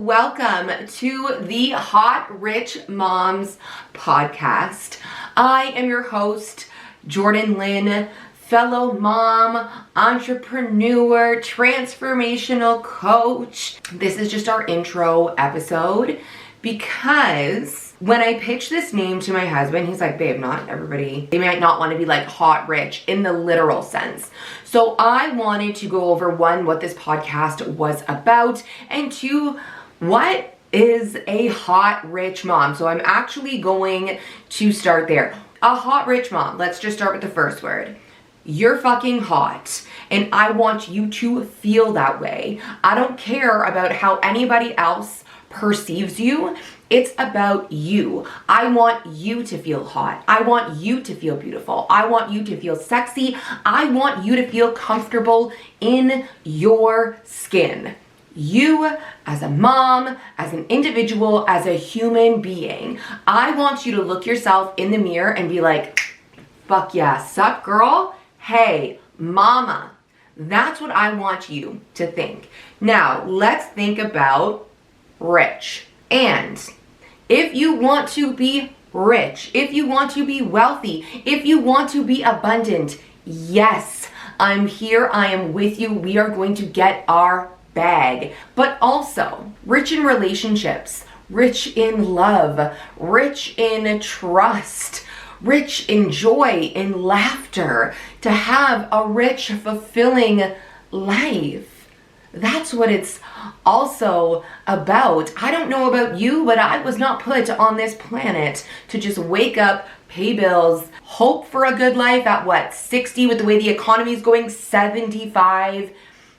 Welcome to the Hot Rich Moms podcast. I am your host, Jordan Lynn, fellow mom, entrepreneur, transformational coach. This is just our intro episode because when I pitched this name to my husband, he's like, babe, not everybody, they might not want to be like hot rich in the literal sense. So I wanted to go over one, what this podcast was about, and two, what is a hot rich mom? So I'm actually going to start there. A hot rich mom, let's just start with the first word. You're fucking hot, and I want you to feel that way. I don't care about how anybody else perceives you. It's about you. I want you to feel hot. I want you to feel beautiful. I want you to feel sexy. I want you to feel comfortable in your skin. You as a mom, as an individual, as a human being. I want you to look yourself in the mirror and be like, fuck yeah, sup girl? Hey, mama. That's what I want you to think. Now, let's think about rich. And if you want to be rich, if you want to be wealthy, if you want to be abundant, yes, I'm here. I am with you. We are going to get our bag, but also rich in relationships, rich in love, rich in trust, rich in joy, in laughter, to have a rich, fulfilling life. That's what it's also about. I don't know about you, but I was not put on this planet to just wake up, pay bills, hope for a good life at 60 with the way the economy is going, 75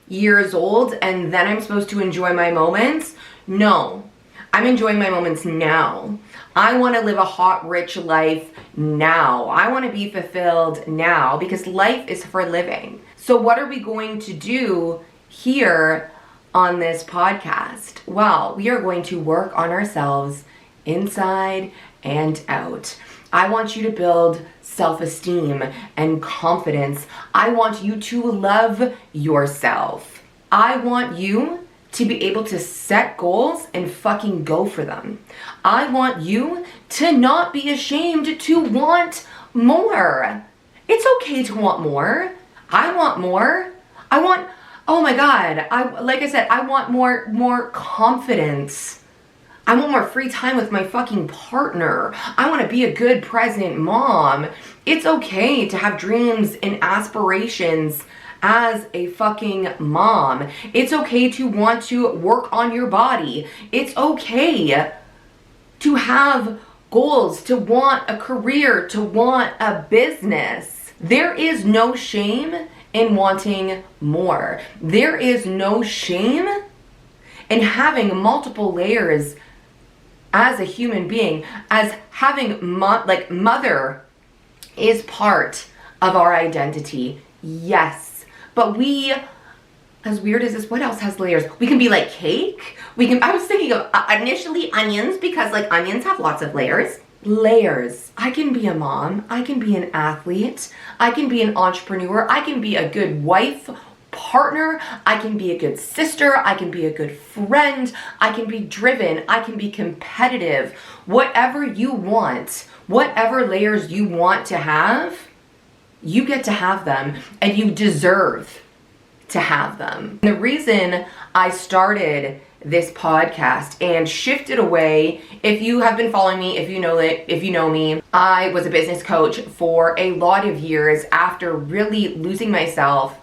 years old, and then I'm supposed to enjoy my moments. No, I'm enjoying my moments now. I want to live a hot, rich life now. I want to be fulfilled now because life is for living. So what are we going to do here on this podcast? Well, we are going to work on ourselves inside and out. I want you to build self-esteem and confidence. I want you to love yourself. I want you to be able to set goals and fucking go for them. I want you to not be ashamed to want more. It's okay to want more. I want more. Oh my God. Like I said, I want more confidence. I want more free time with my fucking partner. I want to be a good present mom. It's okay to have dreams and aspirations as a fucking mom. It's okay to want to work on your body. It's okay to have goals, to want a career, to want a business. There is no shame in wanting more. There is no shame in having multiple layers as a human being, as having mother is part of our identity. Yes. But we, as weird as this, what else has layers? We can be like cake. I was thinking of initially onions because like onions have lots of layers. Layers. I can be a mom. I can be an athlete. I can be an entrepreneur. I can be a good wife, partner. I can be a good sister. I can be a good friend. I can be driven. I can be competitive. Whatever you want, whatever layers you want to have, you get to have them and you deserve to have them. The reason I started this podcast and shifted away, if you have been following me, if you know me, I was a business coach for a lot of years after really losing myself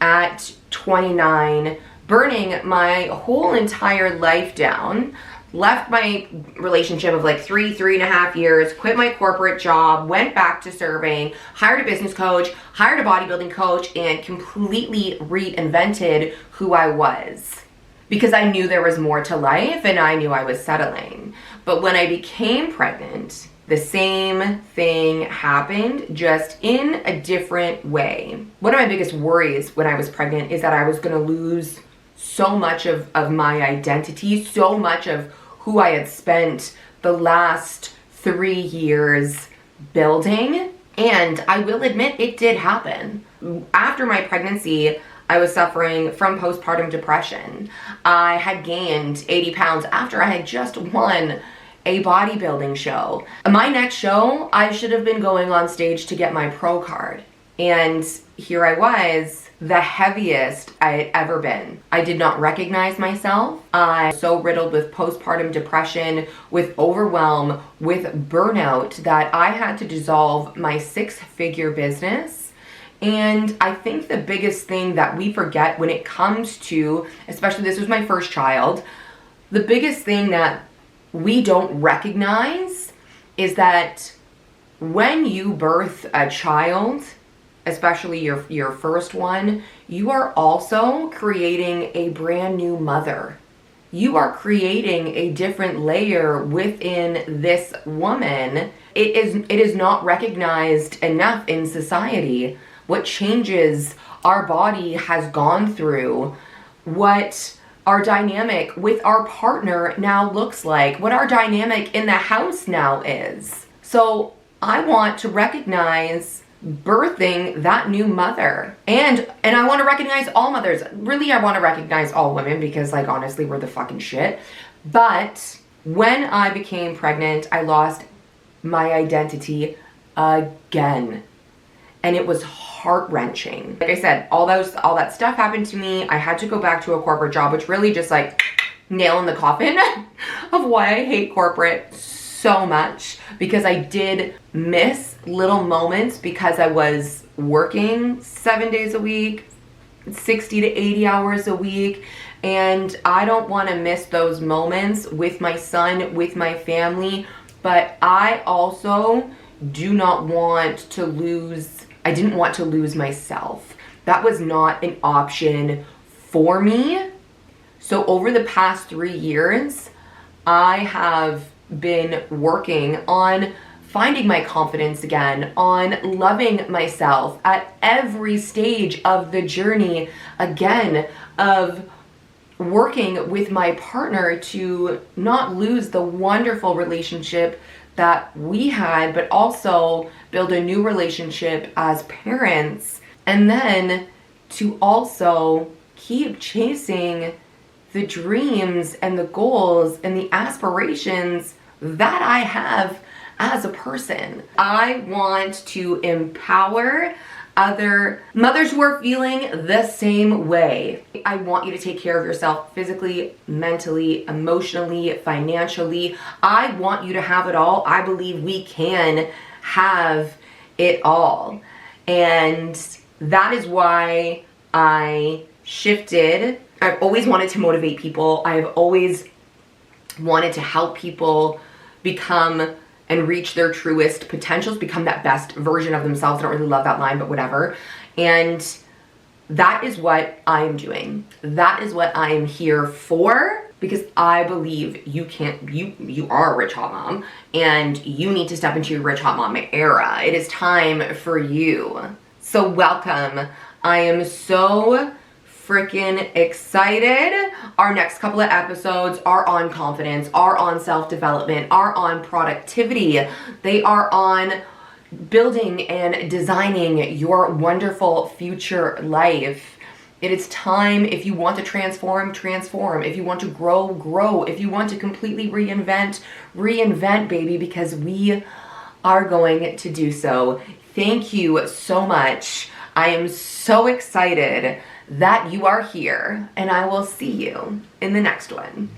at 29, burning my whole entire life down, left my relationship of like 3.5 years, quit my corporate job, went back to serving, hired a business coach, hired a bodybuilding coach, and completely reinvented who I was. Because I knew there was more to life and I knew I was settling. But when I became pregnant, the same thing happened, just in a different way. One of my biggest worries when I was pregnant is that I was gonna lose so much of my identity, so much of who I had spent the last 3 years building. And I will admit it did happen. After my pregnancy, I was suffering from postpartum depression. I had gained 80 pounds after I had just won a bodybuilding show. My next show, I should have been going on stage to get my pro card. And here I was, the heaviest I had ever been. I did not recognize myself. I was so riddled with postpartum depression, with overwhelm, with burnout that I had to dissolve my 6-figure business. And I think the biggest thing that we forget when it comes to, especially this was my first child, the biggest thing that we don't recognize is that when you birth a child, especially your first one, you are also creating a brand new mother. You are creating a different layer within this woman. It is not recognized enough in society what changes our body has gone through, what our dynamic with our partner now looks like, what our dynamic in the house now is. So I want to recognize birthing that new mother. And I want to recognize all mothers. Really, I want to recognize all women because, like, honestly, we're the fucking shit. But when I became pregnant, I lost my identity again. And it was heart-wrenching. Like I said, all that stuff happened to me. I had to go back to a corporate job, which really just like nail in the coffin of why I hate corporate so much, because I did miss little moments because I was working 7 days a week, 60 to 80 hours a week, and I don't want to miss those moments with my son, with my family. But I also do not want to lose, I didn't want to lose myself. That was not an option for me. So over the past 3 years, I have been working on finding my confidence again, on loving myself at every stage of the journey again, of working with my partner to not lose the wonderful relationship that we had, but also build a new relationship as parents, and then to also keep chasing the dreams and the goals and the aspirations that I have as a person. I want to empower other mothers who are feeling the same way. I want you to take care of yourself physically, mentally, emotionally, financially. I want you to have it all. I believe we can have it all. And that is why I shifted. I've always wanted to motivate people. I've always wanted to help people become and reach their truest potentials, become that best version of themselves. I don't really love that line, but whatever. And that is what I am doing. That is what I am here for, because I believe you are a rich hot mom and you need to step into your rich hot mom era. It is time for you. So welcome. I am so freaking excited. Our next couple of episodes are on confidence, are on self-development, are on productivity. They are on building and designing your wonderful future life. It is time. If you want to transform, transform. If you want to grow, grow. If you want to completely reinvent, reinvent, baby, because we are going to do so. Thank you so much. I am so excited that you are here, and I will see you in the next one.